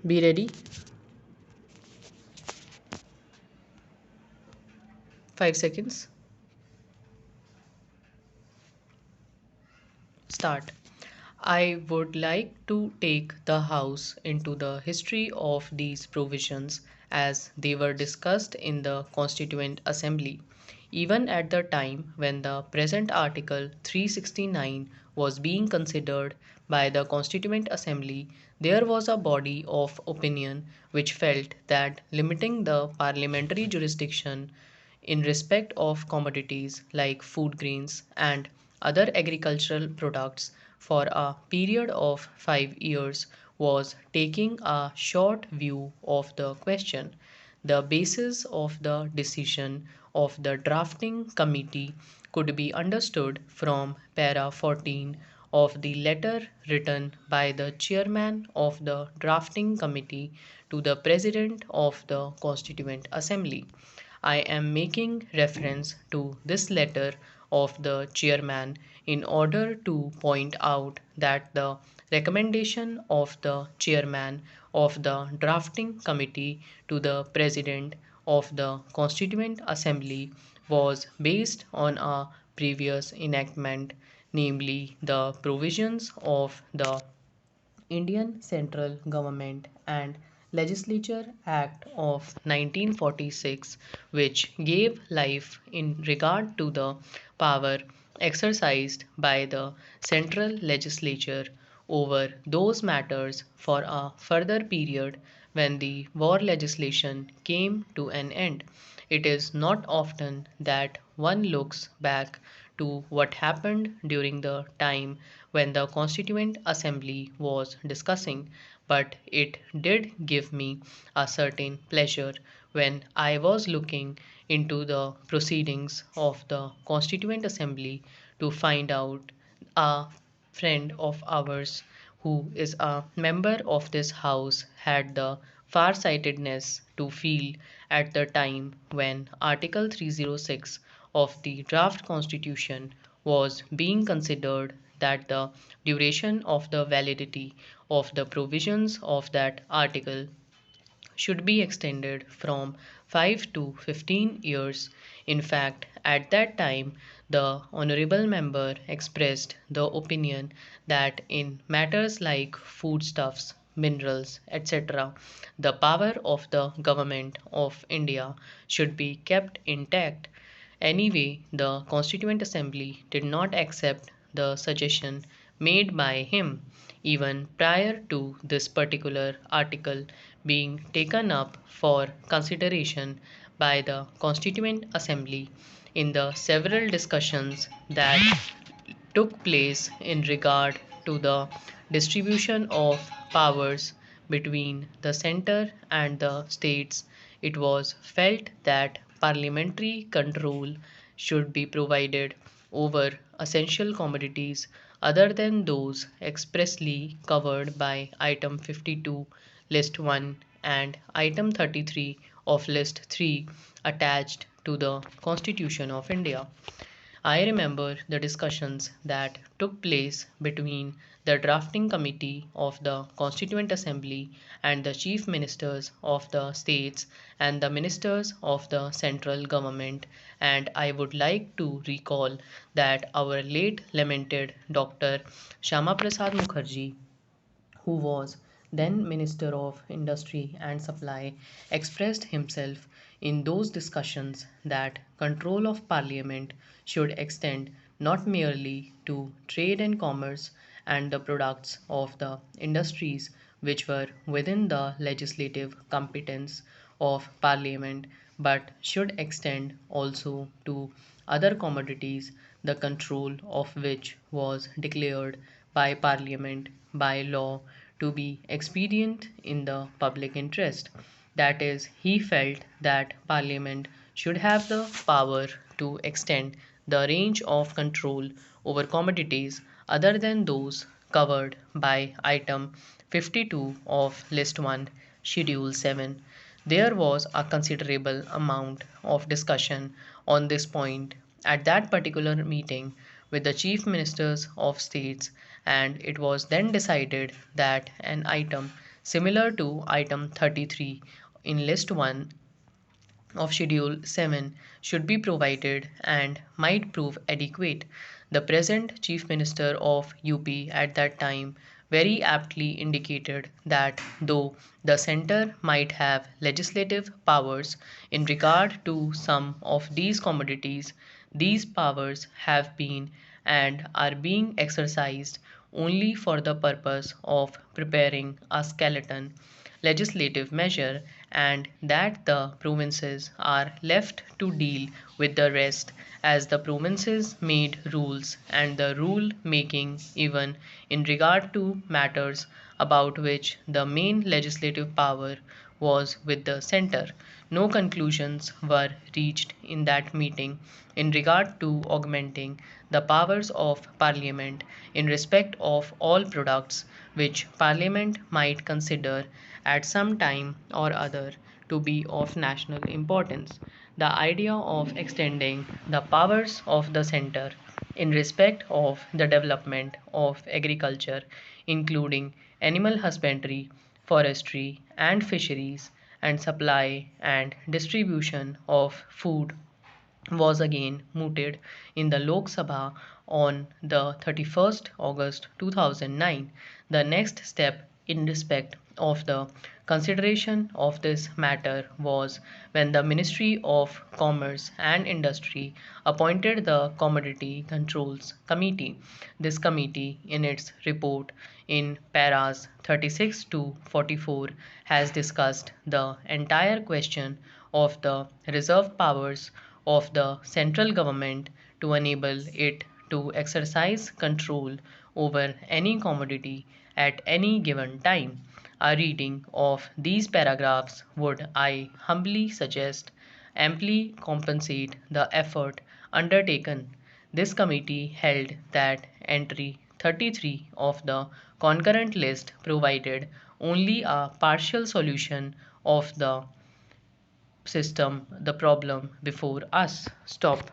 Be ready. 5 seconds. Start. I would like to take the House into the history of these provisions as they were discussed in the Constituent Assembly, even at the time when the present Article 369 was being considered by the Constituent Assembly. There was a body of opinion which felt that limiting the parliamentary jurisdiction in respect of commodities like food grains and other agricultural products for a period of 5 years was taking a short view of the question. The basis of the decision of the drafting committee could be understood from para 14 of the letter written by the chairman of the drafting committee to the president of the Constituent Assembly. I am making reference to this letter of the chairman in order to point out that the recommendation of the chairman of the drafting committee to the president of the Constituent Assembly was based on a previous enactment, namely the provisions of the Indian Central Government and Legislature Act of 1946, which gave life in regard to the power exercised by the central legislature over those matters for a further period when the war legislation came to an end. It is not often that one looks back to what happened during the time when the Constituent Assembly was discussing, but it did give me a certain pleasure when I was looking into the proceedings of the Constituent Assembly to find out a friend of ours who is a member of this house had the far-sightedness to feel at the time when Article 306 of the draft constitution was being considered that the duration of the validity of the provisions of that article should be extended from 5 to 15 years. In fact, at that time, the honorable member expressed the opinion that in matters like foodstuffs, minerals, etc., the power of the government of India should be kept intact. Anyway, the Constituent Assembly did not accept the suggestion made by him even prior to this particular article being taken up for consideration by the Constituent Assembly in the several discussions that took place in regard to the distribution of powers between the center and the states. It was felt that parliamentary control should be provided over essential commodities other than those expressly covered by item 52 list 1 and item 33 of list 3 attached to the Constitution of India. I remember the discussions that took place between the drafting committee of the Constituent Assembly and the chief ministers of the states and the ministers of the central government, and I would like to recall that our late lamented Dr. Shama Prasad Mukherjee, who was then Minister of Industry and Supply, expressed himself in those discussions that control of Parliament should extend not merely to trade and commerce and the products of the industries which were within the legislative competence of Parliament, but should extend also to other commodities, the control of which was declared by Parliament by law to be expedient in the public interest. That is, he felt that Parliament should have the power to extend the range of control over commodities other than those covered by item 52 of list 1 schedule 7. There was a considerable amount of discussion on this point at that particular meeting with the chief ministers of states, and it was then decided that an item similar to item 33 in list 1 of Schedule 7 should be provided and might prove adequate. The present Chief Minister of UP at that time very aptly indicated that though the centre might have legislative powers in regard to some of these commodities, these powers have been and are being exercised only for the purpose of preparing a skeleton legislative measure and that the provinces are left to deal with the rest as the provinces made rules and the rule making even in regard to matters about which the main legislative power was with the centre. No conclusions were reached in that meeting in regard to augmenting the powers of Parliament in respect of all products which Parliament might consider at some time or other to be of national importance. The idea of extending the powers of the centre in respect of the development of agriculture, including animal husbandry, forestry, and fisheries, and supply and distribution of food was again mooted in the Lok Sabha on the 31st August 2009. The next step in respect of the consideration of this matter was when the Ministry of Commerce and Industry appointed the Commodity Controls Committee. This committee, in its report in paras 36 to 44, has discussed the entire question of the reserve powers of the central government to enable it to exercise control over any commodity at any given time. A reading of these paragraphs would, I humbly suggest, amply compensate the effort undertaken. This committee held that entry 33 of the concurrent list provided only a partial solution of the problem before us. Stop.